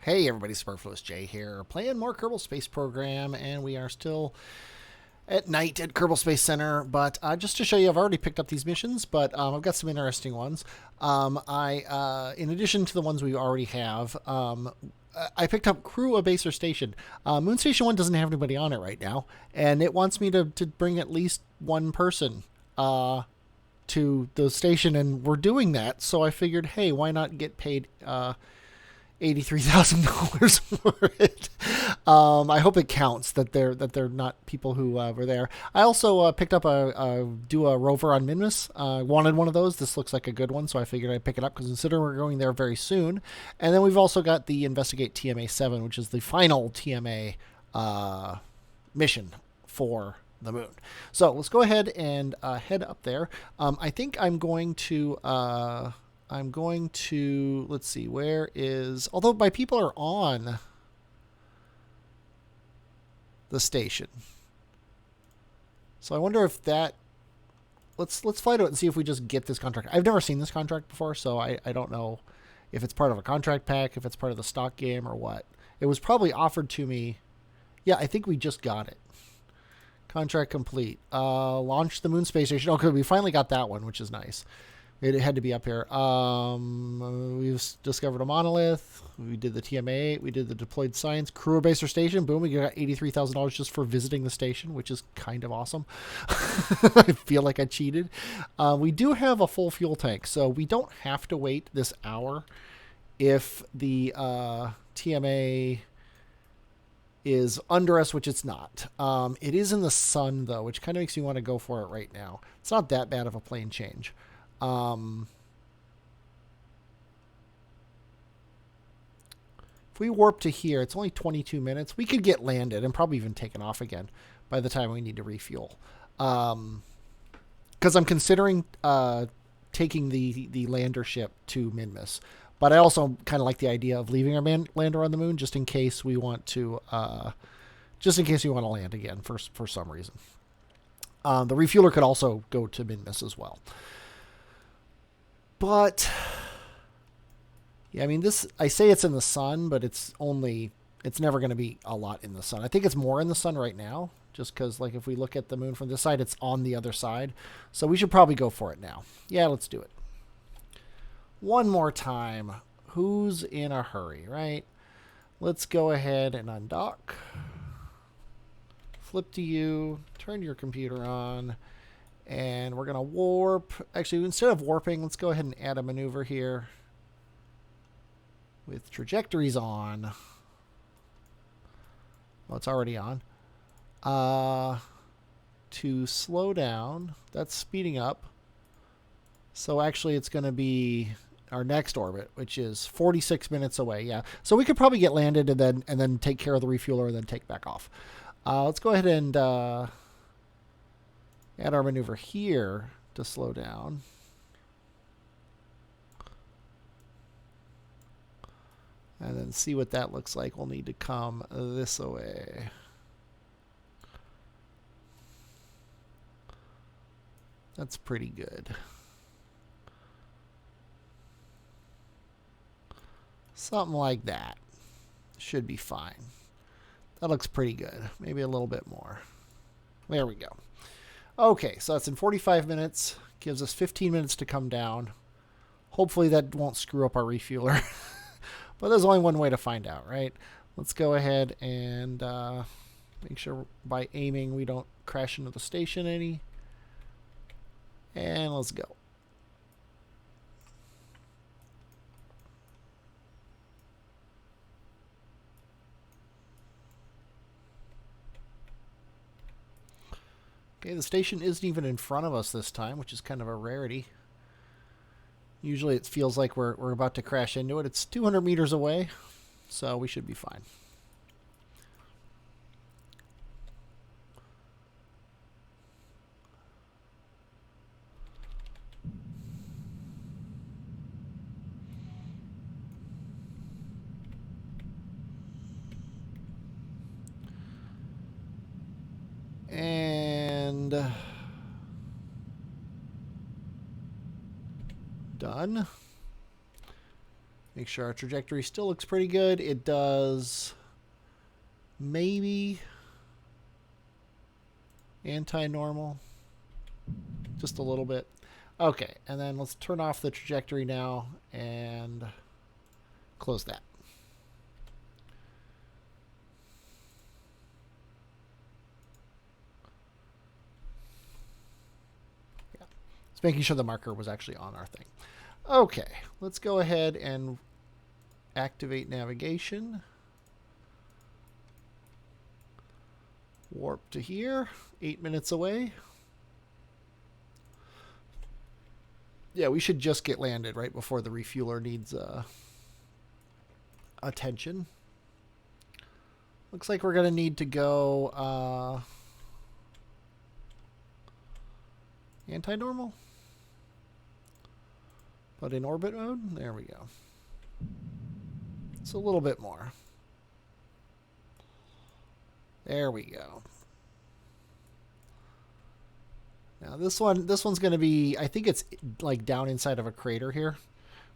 Hey everybody, Superfluous Jay here, playing more Kerbal Space Program, and we are still at night at Kerbal Space Center. But just to show you, I've already picked up these missions, but I've got some interesting ones. In addition to the ones we already have, I picked up Crew a Base or Station. Moon Station 1 doesn't have anybody on it right now, and it wants me to bring at least one person to the station, and we're doing that. So I figured, hey, why not get paid $83,000 for it. I hope it counts that they're not people who were there. I also picked up a rover on Minmus. Wanted one of those. This looks like a good one, so I figured I'd pick it up because considering we're going there very soon. And then we've also got the Investigate TMA 7, which is the final TMA mission for the moon. So let's go ahead and head up there. I think I'm going to let's see, where is, although my people are on the station. So I wonder if that, let's fly to it and see if we just get this contract. I've never seen this contract before, so I don't know if it's part of a contract pack, if it's part of the stock game or what. It was probably offered to me. Yeah, I think we just got it. Contract complete. Launch the moon space station. Okay, we finally got that one, which is nice. It had to be up here. We've discovered a monolith. We did the TMA. We did the deployed science. Crew or base or station. Boom, we got $83,000 just for visiting the station, which is kind of awesome. I feel like I cheated. We do have a full fuel tank, so we don't have to wait this hour if the TMA is under us, which it's not. It is in the sun, though, which kind of makes me want to go for it right now. It's not that bad of a plane change. If we warp to here, it's only 22 minutes. We could get landed and probably even taken off again by the time we need to refuel. Because I'm considering taking the lander ship to Minmus. But I also kind of like the idea of leaving our lander on the moon just in case we want to land again for some reason. The refueler could also go to Minmus as well. But yeah, I mean, I say it's in the sun, but it's never going to be a lot in the sun. I think it's more in the sun right now, just because, like, if we look at the moon from this side, it's on the other side. So we should probably go for it now. Yeah, let's do it. One more time. Who's in a hurry, right? Let's go ahead and undock. Flip to you. Turn your computer on. And we're going to warp. Actually, instead of warping, let's go ahead and add a maneuver here with trajectories on. Well, it's already on. To slow down. That's speeding up. So actually, it's going to be our next orbit, which is 46 minutes away. Yeah. So we could probably get landed and then take care of the refueler and then take back off. Let's go ahead and add our maneuver here to slow down. And then see what that looks like. We'll need to come this way. That's pretty good. Something like that. Should be fine. That looks pretty good. Maybe a little bit more. There we go. Okay, so that's in 45 minutes. Gives us 15 minutes to come down. Hopefully that won't screw up our refueler. But there's only one way to find out, right? Let's go ahead and make sure by aiming we don't crash into the station any. And let's go. Okay, the station isn't even in front of us this time, which is kind of a rarity. Usually it feels like we're about to crash into it. It's 200 meters away, so we should be fine. And done. Make sure our trajectory still looks pretty good. It does maybe anti-normal. Just a little bit. Okay, and then let's turn off the trajectory now and close that. Yeah. Just making sure the marker was actually on our thing. Okay, let's go ahead and activate navigation. Warp to here, 8 minutes away. Yeah, we should just get landed right before the refueler needs attention. Looks like we're going to need to go anti-normal. But in orbit mode, there we go. It's a little bit more. There we go. Now this one's going to be, I think it's like down inside of a crater here,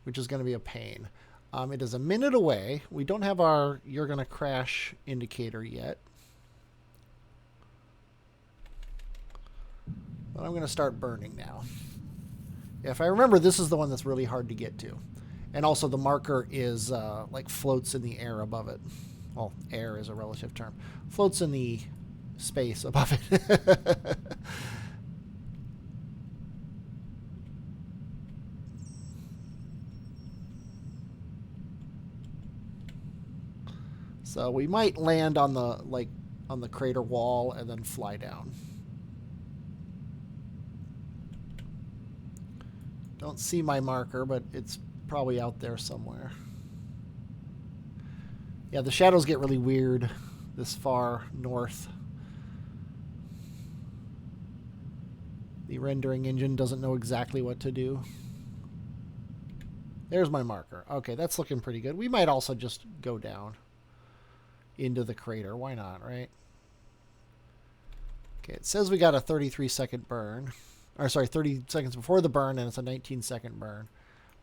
which is going to be a pain. It is a minute away. We don't have our "you're going to crash" indicator yet. But I'm going to start burning now. If I remember, this is the one that's really hard to get to. And also the marker is like floats in the air above it. Well, air is a relative term. Floats in the space above it. So we might land on the crater wall and then fly down. Don't see my marker, but it's probably out there somewhere. Yeah, the shadows get really weird this far north. The rendering engine doesn't know exactly what to do. There's my marker. Okay, that's looking pretty good. We might also just go down into the crater. Why not, right? Okay, it says we got a 33-second burn. Or sorry, 30 seconds before the burn, and it's a 19-second burn.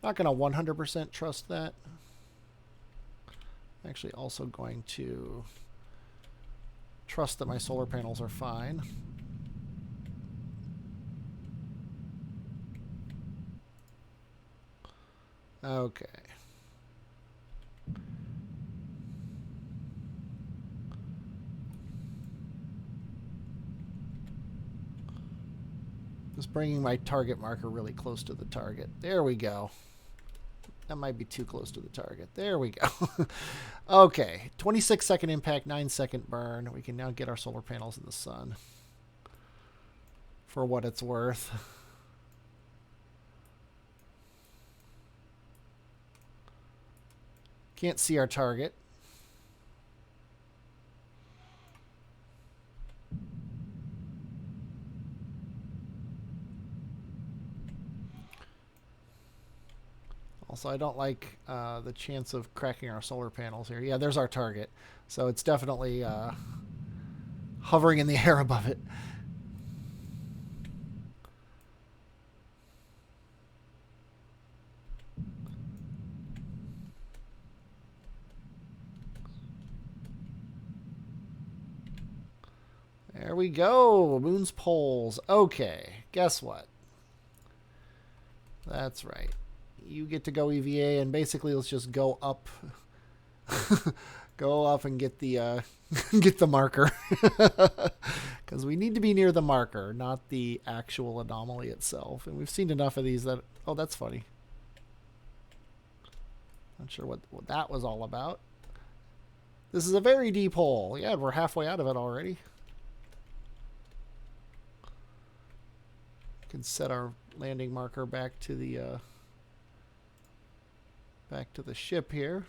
Not going to 100% trust that. I'm actually also going to trust that my solar panels are fine. Okay. Just bringing my target marker really close to the target. There we go. That might be too close to the target. There we go. Okay. 26-second impact, 9-second burn. We can now get our solar panels in the sun. For what it's worth. Can't see our target. Also, I don't like the chance of cracking our solar panels here. Yeah, there's our target. So it's definitely hovering in the air above it. There we go. Moon's poles. Okay, guess what? That's right. You get to go EVA, and basically let's just go up. Go up and get the get the marker. Because we need to be near the marker, not the actual anomaly itself. And we've seen enough of these that... Oh, that's funny. Not sure what that was all about. This is a very deep hole. Yeah, we're halfway out of it already. Can set our landing marker back to the ship here.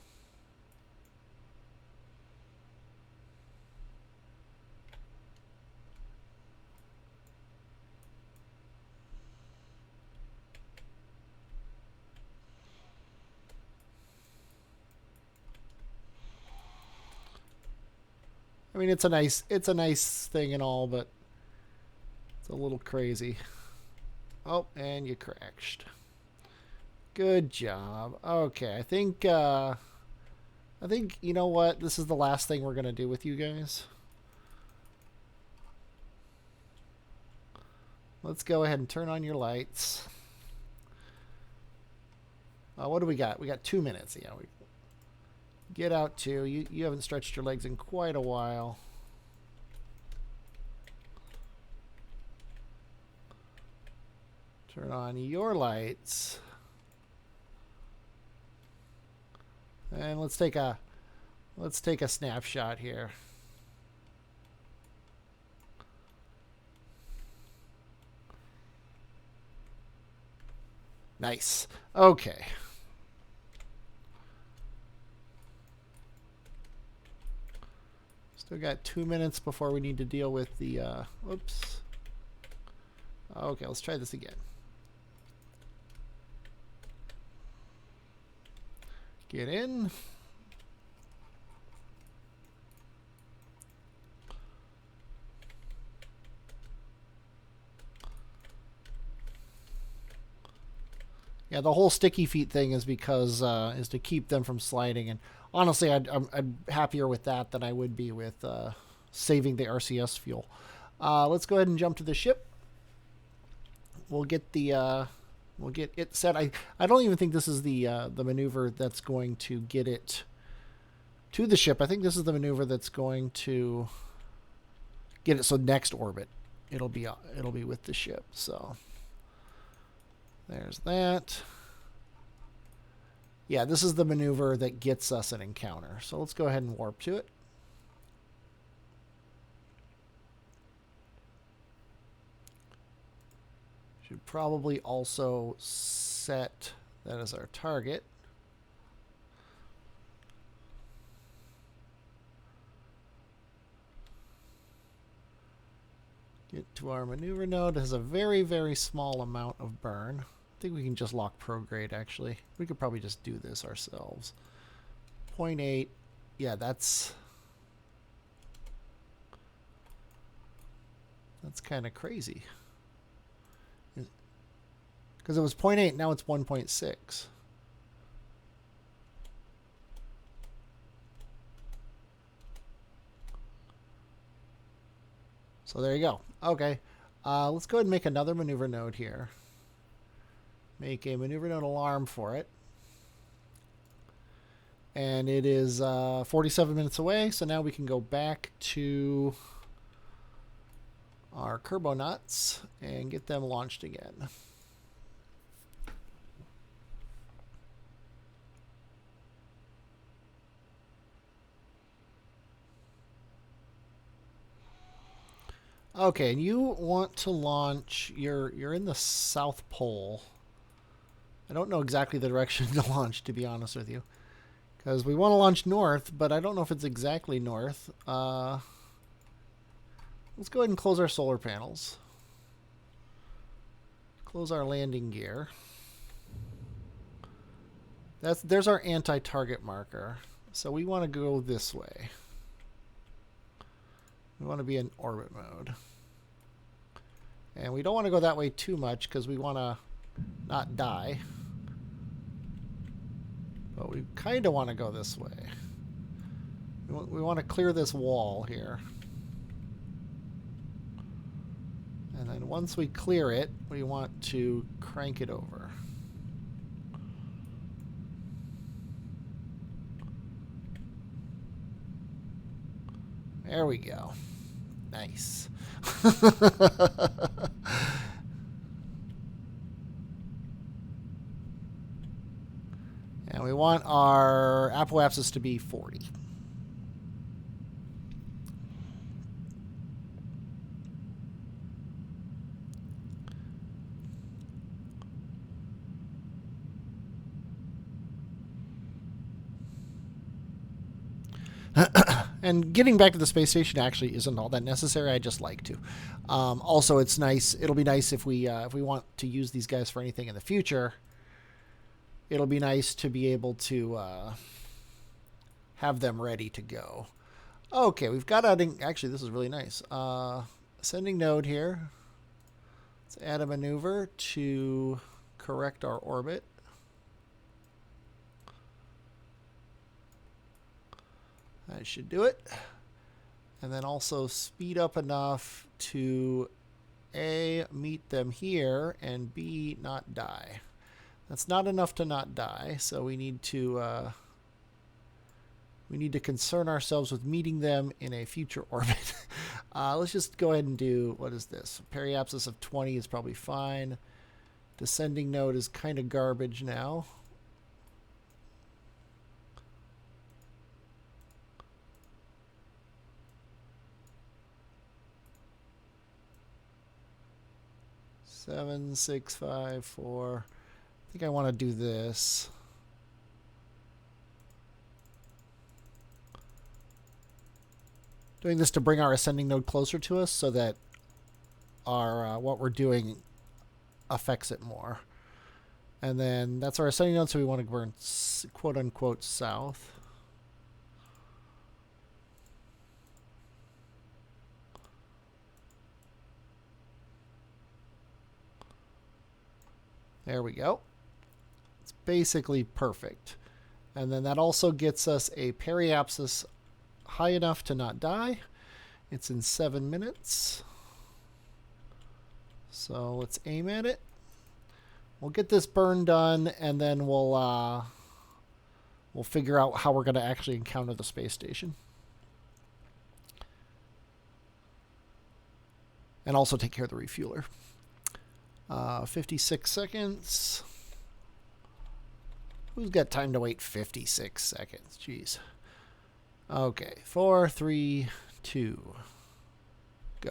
I mean, it's a nice thing and all, but it's a little crazy. Oh, and you crashed. Good job. Okay, I think you know what? This is the last thing we're gonna do with you guys. Let's go ahead and turn on your lights. What do we got? We got 2 minutes. Yeah, we get out too. You haven't stretched your legs in quite a while. Turn on your lights. And let's take a snapshot here. Nice. Okay. Still got 2 minutes before we need to deal with the whoops. Okay, let's try this again. Get in. Yeah, the whole sticky feet thing is because is to keep them from sliding, and honestly, I'm happier with that than I would be with saving the RCS fuel. Let's go ahead and jump to the ship. We'll get it set. I don't even think this is the maneuver that's going to get it to the ship. I think this is the maneuver that's going to get it so next orbit it'll be with the ship. So there's that. Yeah, this is the maneuver that gets us an encounter. So let's go ahead and warp to it. Should probably also set that as our target. Get to our maneuver node. It has a very, very small amount of burn. I think we can just lock prograde, actually. We could probably just do this ourselves. 0.8. Yeah, that's kind of crazy. Because it was 0.8, now it's 1.6. So there you go. Okay. Let's go ahead and make another maneuver node here. Make a maneuver node alarm for it. And it is 47 minutes away, so now we can go back to our Kerbonauts and get them launched again. Okay, and you want to launch, you're in the South Pole. I don't know exactly the direction to launch, to be honest with you. Because we want to launch north, but I don't know if it's exactly north. Let's go ahead and close our solar panels. Close our landing gear. There's our anti-target marker. So we want to go this way. We want to be in orbit mode. And we don't want to go that way too much because we want to not die. But we kind of want to go this way. We want to clear this wall here. And then once we clear it, we want to crank it over. There we go. Nice. And we want our apoapsis to be 40. And getting back to the space station actually isn't all that necessary. I just like to. Also, it's nice. It'll be nice if we want to use these guys for anything in the future. It'll be nice to be able to have them ready to go. Okay, we've got adding. Actually, this is really nice. Ascending node here. Let's add a maneuver to correct our orbit. That should do it. And then also speed up enough to A, meet them here, and B, not die. That's not enough to not die, so we need to concern ourselves with meeting them in a future orbit. Let's just go ahead and do, what is this? Periapsis of 20 is probably fine. Descending node is kind of garbage now. Seven, 6, 5, 4. I think I want to do this. Doing this to bring our ascending node closer to us so that our what we're doing affects it more. And then that's our ascending node, so we want to burn quote-unquote south. There we go. It's basically perfect. And then that also gets us a periapsis high enough to not die. It's in 7 minutes. So let's aim at it. We'll get this burn done, and then we'll figure out how we're going to actually encounter the space station. And also take care of the refueler. 56 seconds. Who's got time to wait 56 seconds? Jeez. Okay, 4, 3, 2, go.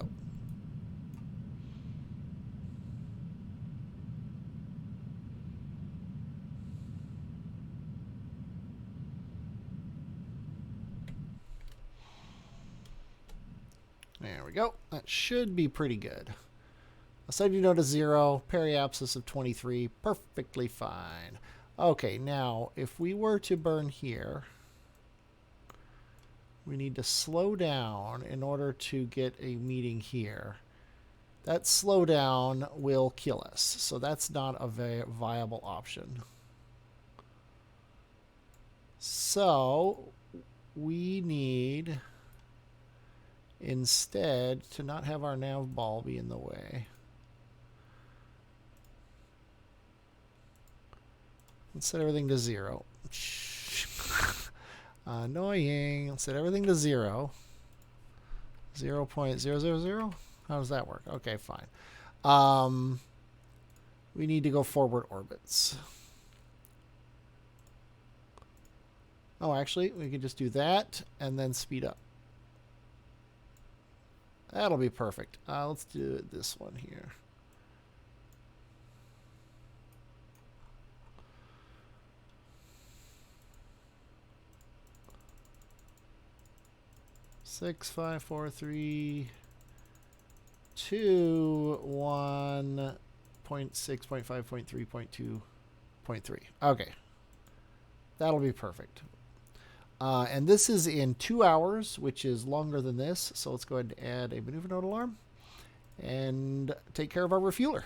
There we go. That should be pretty good. Ascending node to 0, periapsis of 23, perfectly fine. Okay, now if we were to burn here, we need to slow down in order to get a meeting here. That slowdown will kill us, so that's not a viable option. So we need instead to not have our nav ball be in the way. Let's set everything to 0. Annoying. Let's set everything to 0. 0.000. How does that work? Okay, fine. We need to go forward orbits. Oh, actually, we can just do that and then speed up. That'll be perfect. Let's do this one here. Six, 5, 4, 3, 2, 1, 0.6, 0.5, 0.3, 0.2, 0.3. Okay. That'll be perfect. And this is in 2 hours, which is longer than this. So let's go ahead and add a maneuver node alarm and take care of our refueler.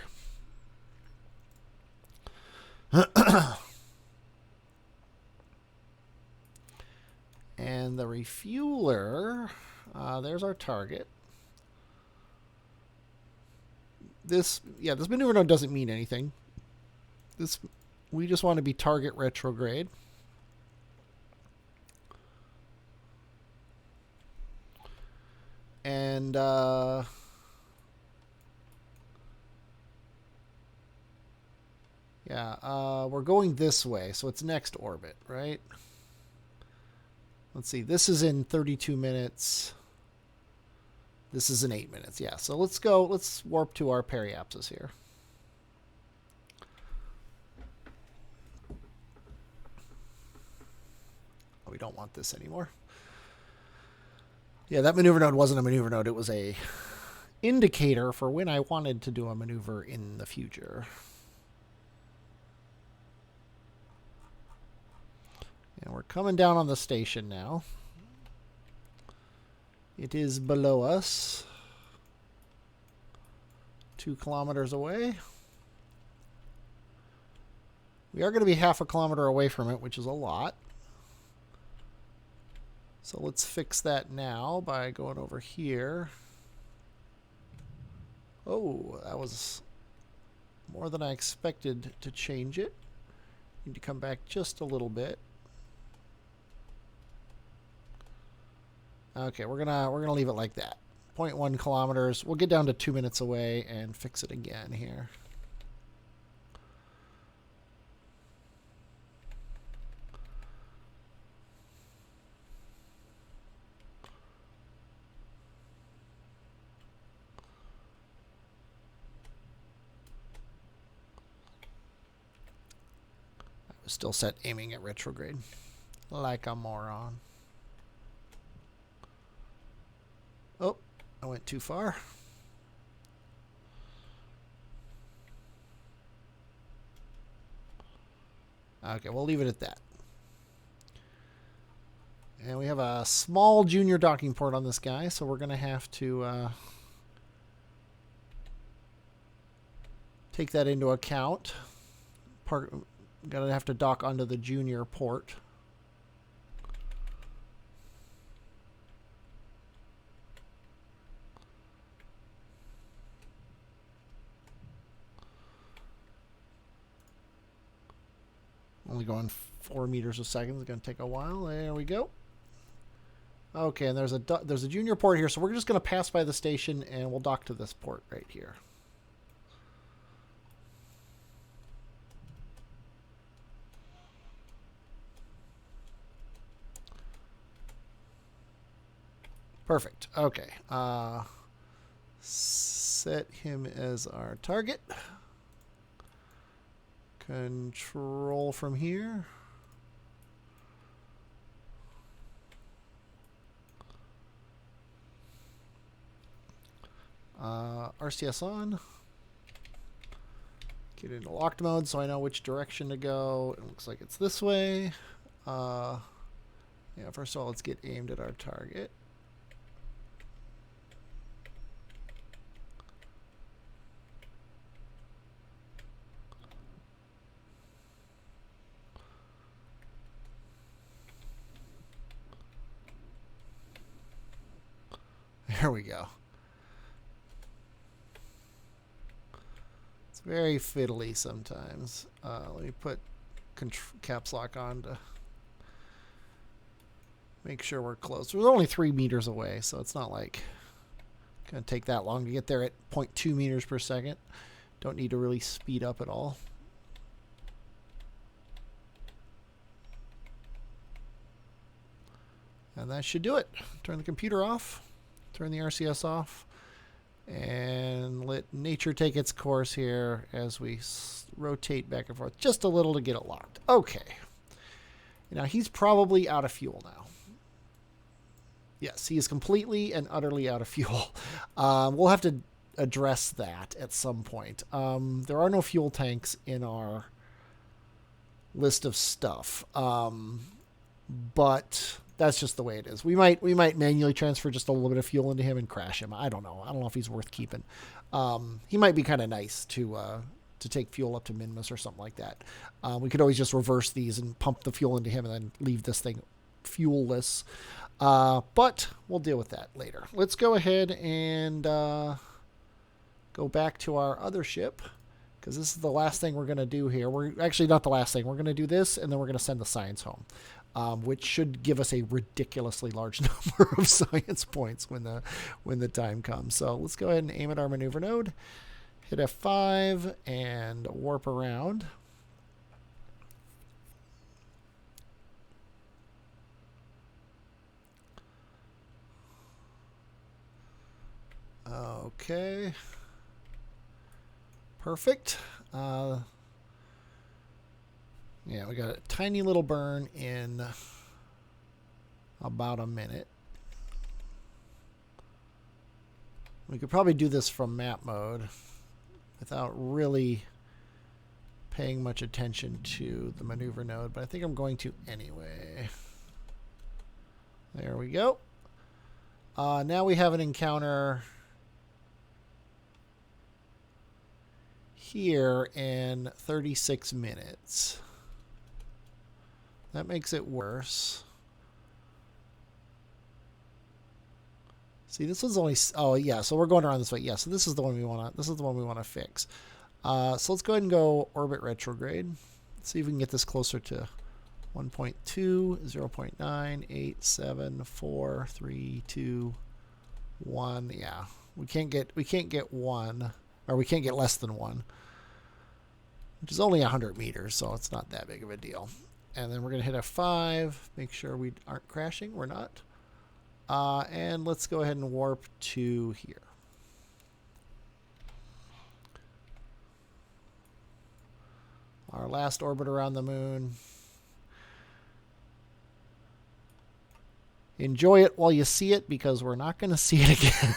And the refueler, there's our target. This maneuver node doesn't mean anything. We just want to be target retrograde. And we're going this way, so it's next orbit, right? Let's see, this is in 32 minutes. This is in 8 minutes, yeah. So let's warp to our periapsis here. Oh, we don't want this anymore. Yeah, that maneuver node wasn't a maneuver node. It was a indicator for when I wanted to do a maneuver in the future. And we're coming down on the station now. It is below us. 2 kilometers away. We are going to be half a kilometer away from it, which is a lot. So let's fix that now by going over here. Oh, that was more than I expected to change it. Need to come back just a little bit. Okay, we're gonna leave it like that. 0.1 kilometers. We'll get down to 2 minutes away and fix it again here. I was still set aiming at retrograde. Like a moron. Oh, I went too far. Okay, we'll leave it at that. And we have a small junior docking port on this guy, so we're going to have to take that into account. Gonna have to dock onto the junior port. Only going 4 meters a second. It's going to take a while. There we go. Okay, and there's a junior port here, so we're just going to pass by the station and we'll dock to this port right here. Perfect. Okay. Set him as our target. Control from here. RCS on. Get into locked mode so I know which direction to go. It looks like it's this way. Yeah, first of all, let's get aimed at our target. There we go. It's very fiddly sometimes. Let me put caps lock on to make sure we're close. We're only 3 meters away, so it's not like going to take that long to get there at 0.2 meters per second. Don't need to really speed up at all. And that should do it. Turn the computer off. Turn the RCS off. And let nature take its course here as we rotate back and forth just a little to get it locked. Okay. Now he's probably out of fuel now. Yes, he is completely and utterly out of fuel. We'll have to address that at some point. There are no fuel tanks in our list of stuff. But that's just the way it is. We might manually transfer just a little bit of fuel into him and crash him. I don't know. I don't know if he's worth keeping. He might be kind of nice to take fuel up to Minmus or something like that. We could always just reverse these and pump the fuel into him and then leave this thing fuelless. But we'll deal with that later. Let's go ahead and go back to our other ship, because this is the last thing we're going to do here. We're actually not the last thing. We're going to do this, and then we're going to send the science home. Which should give us a ridiculously large number of science points when the time comes. So let's go ahead and aim at our maneuver node, hit F5, and warp around. Okay. Perfect. Yeah, we got a tiny little burn in about a minute. We could probably do this from map mode without really paying much attention to the maneuver node, but I think I'm going to anyway. There we go. Now we have an encounter here in 36 minutes. That makes it worse. See, this was only, oh yeah, so we're going around this way. Yeah, so this is the one we want to, this is the one we want to fix. So let's go ahead and go orbit retrograde. Let's see if we can get this closer to 1.2, 0.9, 8, 7, 4, 3, 2, 1. Yeah, we can't get 1, or we can't get less than 1, which is only 100 meters, so it's not that big of a deal. And then we're going to hit F5, make sure we aren't crashing. We're not. And let's go ahead and warp to here. Our last orbit around the moon. Enjoy it while you see it, because we're not going to see it again.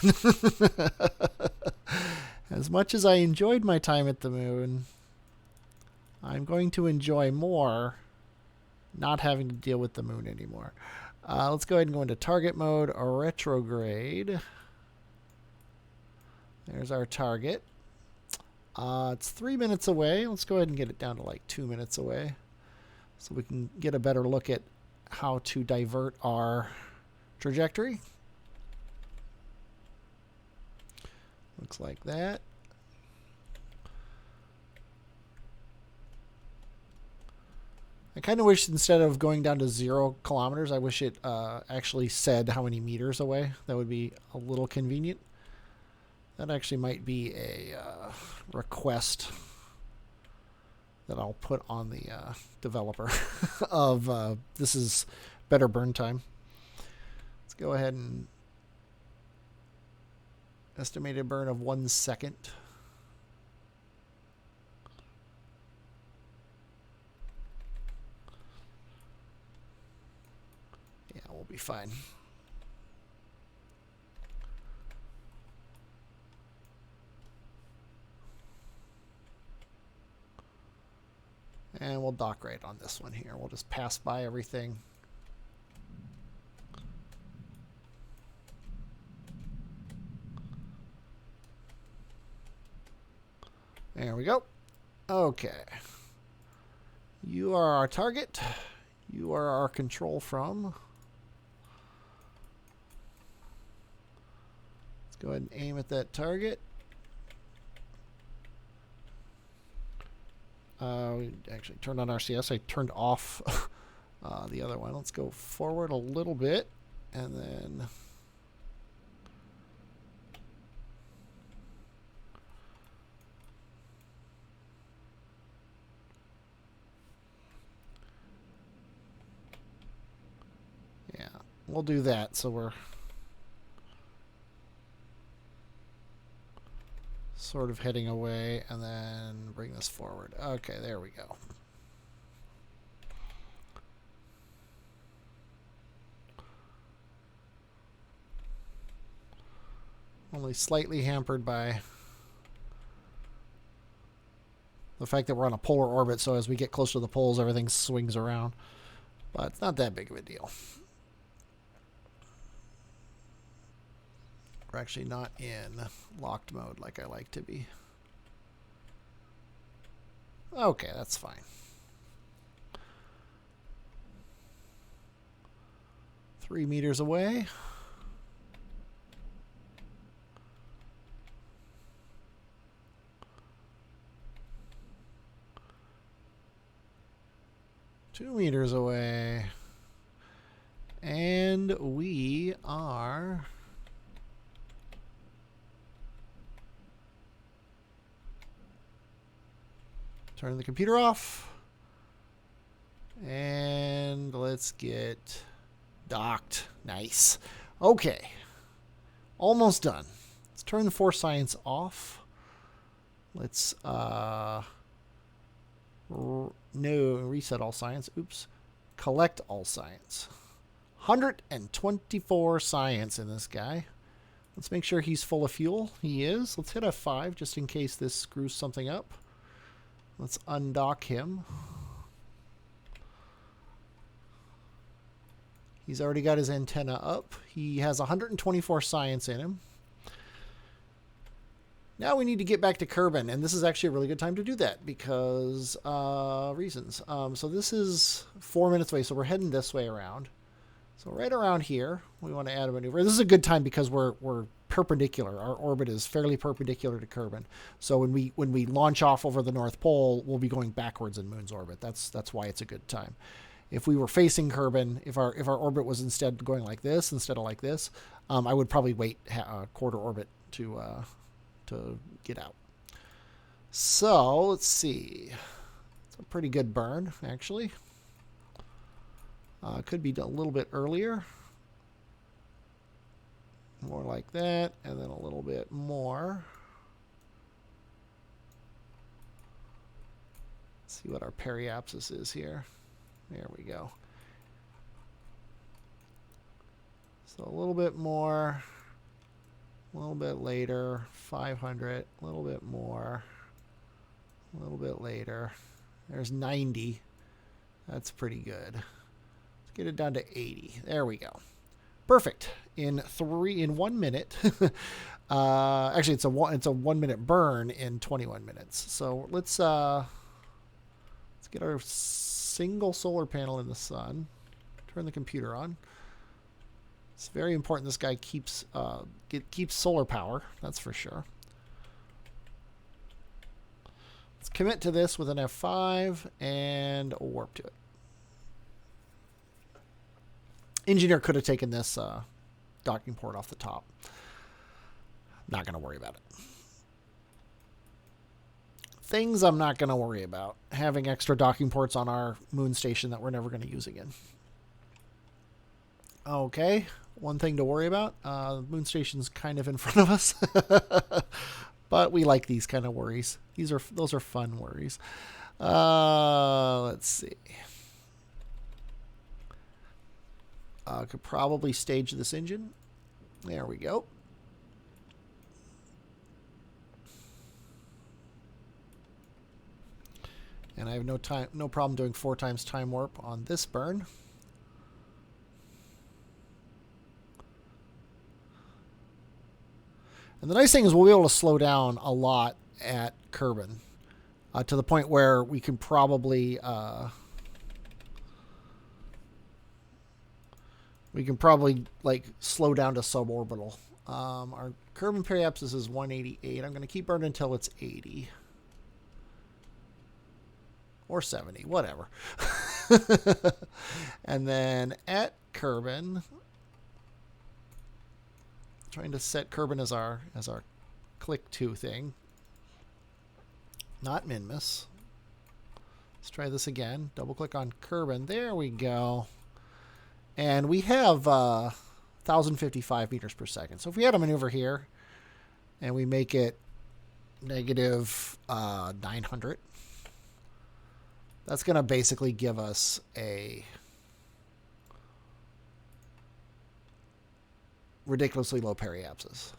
As much as I enjoyed my time at the moon, I'm going to enjoy more not having to deal with the moon anymore. Let's go ahead and go into target mode or retrograde. There's our target. It's 3 minutes away. Let's go ahead and get it down to like 2 minutes away, so we can get a better look at how to divert our trajectory. Looks like that. I kind of wish instead of going down to 0 kilometers, I wish it actually said how many meters away. That would be a little convenient. That actually might be a request that I'll put on the developer of this is better burn time. Let's go ahead and estimated burn of 1 second. Yeah, we'll be fine. And we'll dock right on this one here. We'll just pass by everything. There we go. Okay. You are our target. You are our control from. Let's go ahead and aim at that target. We actually turned on RCS. I turned off the other one. Let's go forward a little bit, and then yeah, we'll do that. So we're sort of heading away, and then bring this forward. Okay, there we go. Only slightly hampered by the fact that we're on a polar orbit, so as we get close to the poles, everything swings around. But it's not that big of a deal. We're actually not in locked mode like I like to be. Okay, that's fine. Three meters away. Two meters away. And we are turn the computer off, and let's get docked. Nice. Okay, almost done. Let's turn the force science off. Let's no, reset all science. Oops. Collect all science. 124 science in this guy. Let's make sure he's full of fuel. He is. Let's hit F5 just in case this screws something up. Let's undock him. He's already got his antenna up. He has 124 science in him. Now we need to get back to Kerbin, and this is actually a really good time to do that because reasons. So this is 4 minutes away, so we're heading this way around. So right around here, we want to add a maneuver. This is a good time because we're perpendicular. Our orbit is fairly perpendicular to Kerbin. So when we launch off over the North Pole, we'll be going backwards in Moon's orbit. That's why it's a good time. If we were facing Kerbin, if our orbit was instead going like this instead of like this, I would probably wait a quarter orbit to get out. So let's see. It's a pretty good burn, actually. Could be a little bit earlier. More like that, and then a little bit more. Let's see what our periapsis is here. There we go. So a little bit more, a little bit later, 500, a little bit more, a little bit later. There's 90. That's pretty good. Let's get it down to 80. There we go. Perfect. In 1 minute. Actually, it's a 1 minute burn in 21 minutes. So let's get our single solar panel in the sun. Turn the computer on. It's very important this guy keeps solar power. That's for sure. Let's commit to this with an F5 and warp to it. Engineer could have taken this docking port off the top. Not going to worry about it. Things I'm not going to worry about. Having extra docking ports on our moon station that we're never going to use again. Okay, one thing to worry about. The moon station's kind of in front of us. But we like these kind of worries. Those are fun worries. Let's see. Could probably stage this engine. There we go. And I have no problem doing 4 times time warp on this burn. And the nice thing is we'll be able to slow down a lot at Kerbin to the point where we can probably like slow down to suborbital. Our Kerbin periapsis is 188. I'm going to keep burning until it's 80 or 70, whatever. And then at Kerbin, trying to set Kerbin as our click 2 thing, not Minmus. Let's try this again. Double click on Kerbin. There we go. And we have 1,055 meters per second. So if we had a maneuver here and we make it negative 900, that's going to basically give us a ridiculously low periapsis.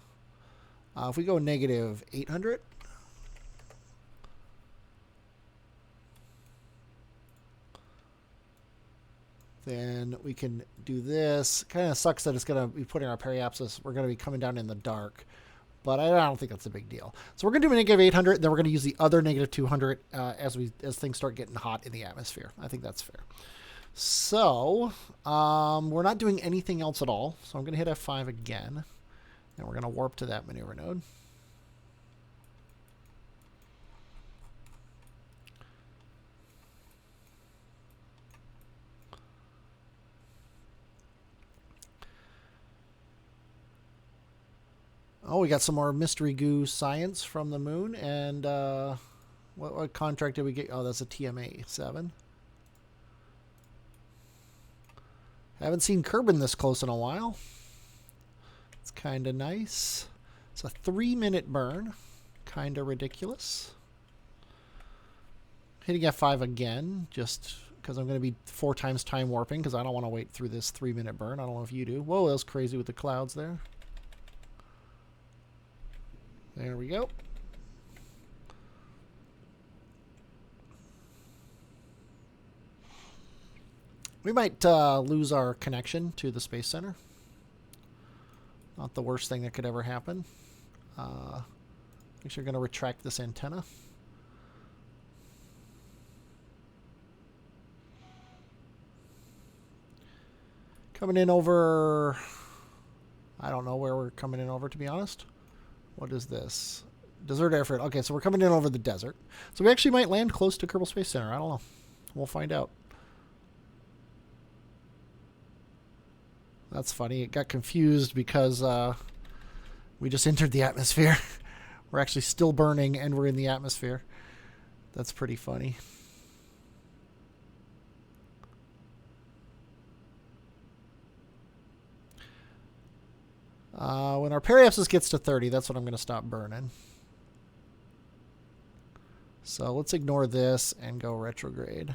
If we go negative 800, then we can do this. Kind of sucks that it's going to be putting our periapsis. We're going to be coming down in the dark, but I don't think that's a big deal. So we're going to do a negative 800, then we're going to use the other negative 200 as things start getting hot in the atmosphere. I think that's fair. So we're not doing anything else at all. So I'm going to hit F5 again, and we're going to warp to that maneuver node. Oh, we got some more mystery goo science from the moon. And what contract did we get? Oh, that's a TMA 7. Haven't seen Kerbin this close in a while. It's kind of nice. It's a 3-minute burn. Kind of ridiculous. Hitting F5 again, just because I'm going to be 4 times time warping, because I don't want to wait through this 3-minute burn. I don't know if you do. Whoa, that was crazy with the clouds there. There we go. We might lose our connection to the Space Center. Not the worst thing that could ever happen. Actually, we're going to retract this antenna. Coming in over... I don't know where we're coming in over, to be honest. What is this? Desert airfield. Okay, so we're coming in over the desert. So we actually might land close to Kerbal Space Center. I don't know. We'll find out. That's funny. It got confused because we just entered the atmosphere. We're actually still burning and we're in the atmosphere. That's pretty funny. When our periapsis gets to 30, that's when I'm going to stop burning. So let's ignore this and go retrograde.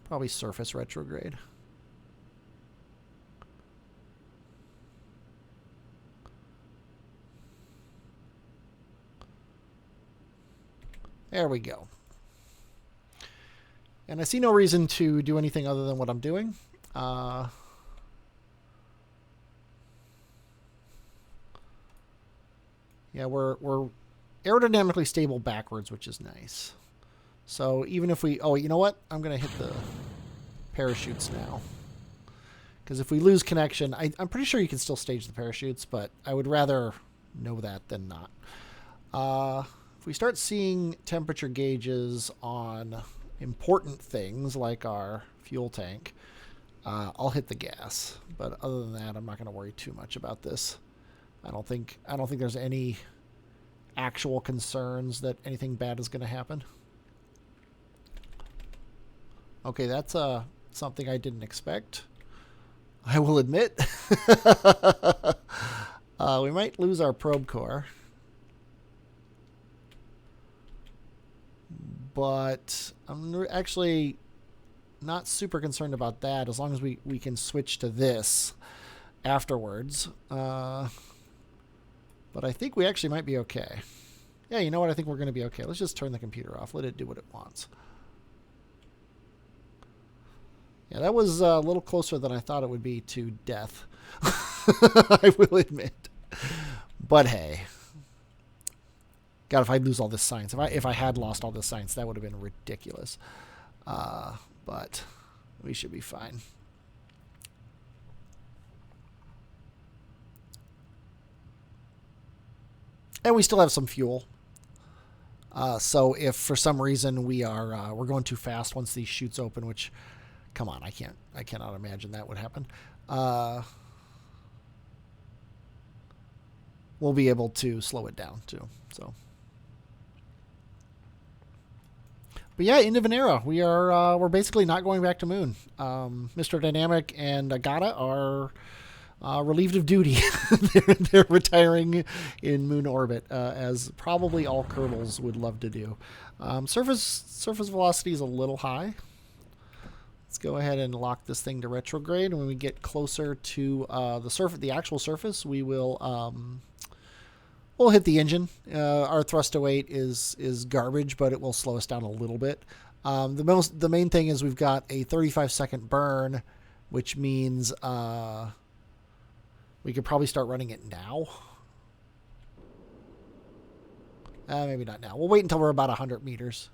Probably surface retrograde. There we go. And I see no reason to do anything other than what I'm doing. Yeah, we're aerodynamically stable backwards, which is nice. So even if we... Oh, you know what? I'm going to hit the parachutes now. Because if we lose connection... I'm pretty sure you can still stage the parachutes, but I would rather know that than not. If we start seeing temperature gauges on important things like our fuel tank, I'll hit the gas. But other than that, I'm not going to worry too much about this. I don't think there's any actual concerns that anything bad is going to happen. Okay, that's something I didn't expect. I will admit. We might lose our probe core. But I'm actually not super concerned about that as long as we can switch to this afterwards. But I think we actually might be okay. Yeah, you know what? I think we're going to be okay. Let's just turn the computer off. Let it do what it wants. Yeah, that was a little closer than I thought it would be to death. I will admit. But hey. God, if I lose all this science. If I had lost all this science, that would have been ridiculous. But we should be fine. And we still have some fuel. So if for some reason we're going too fast once these chutes open, which, come on, I cannot imagine that would happen. We'll be able to slow it down too. So, but yeah, end of an era. We're basically not going back to Moon. Mr. Dynamic and Agata are relieved of duty. they're retiring in Moon orbit, as probably all Kerbals would love to do. Surface velocity is a little high. Let's go ahead and lock this thing to retrograde. And when we get closer to the actual surface, we'll hit the engine. Our thrust to weight is garbage, but it will slow us down a little bit. The main thing is we've got a 35-second burn, which means we could probably start running it now. Maybe not now. We'll wait until we're about 100 meters.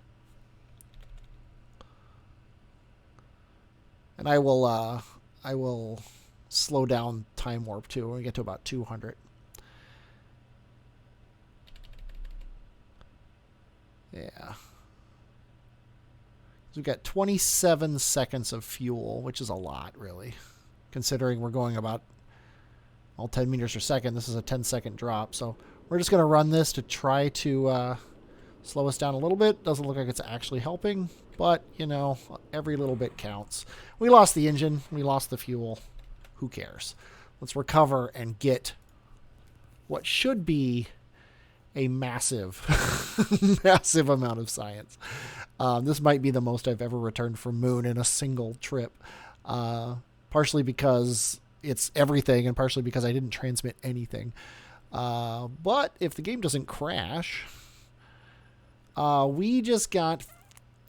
And I will slow down time warp too when we get to about 200. Yeah. So we've got 27 seconds of fuel, which is a lot, really, considering we're going about 10 meters per second. This is a 10-second drop, so we're just going to run this to try to slow us down a little bit. Doesn't look like it's actually helping, but, you know, every little bit counts. We lost the engine. We lost the fuel. Who cares? Let's recover and get what should be a massive, massive amount of science. This might be the most I've ever returned from Moon in a single trip, partially because it's everything and partially because I didn't transmit anything. But if the game doesn't crash, we just got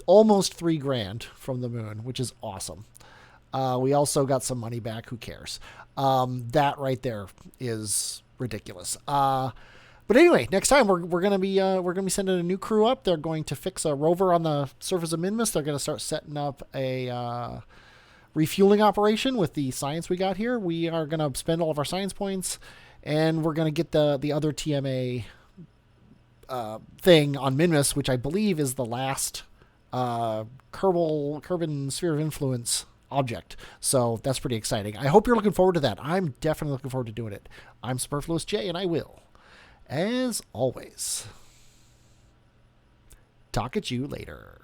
almost $3 grand from the Moon, which is awesome. We also got some money back. Who cares? That right there is ridiculous. But anyway, next time we're gonna be sending a new crew up. They're going to fix a rover on the surface of Minmus. They're going to start setting up a refueling operation with the science we got here. We are going to spend all of our science points, and we're going to get the other TMA thing on Minmus, which I believe is the last Kerbal Sphere of Influence object. So that's pretty exciting. I hope you're looking forward to that. I'm definitely looking forward to doing it. I'm Superfluous J, and I will, as always, talk at you later.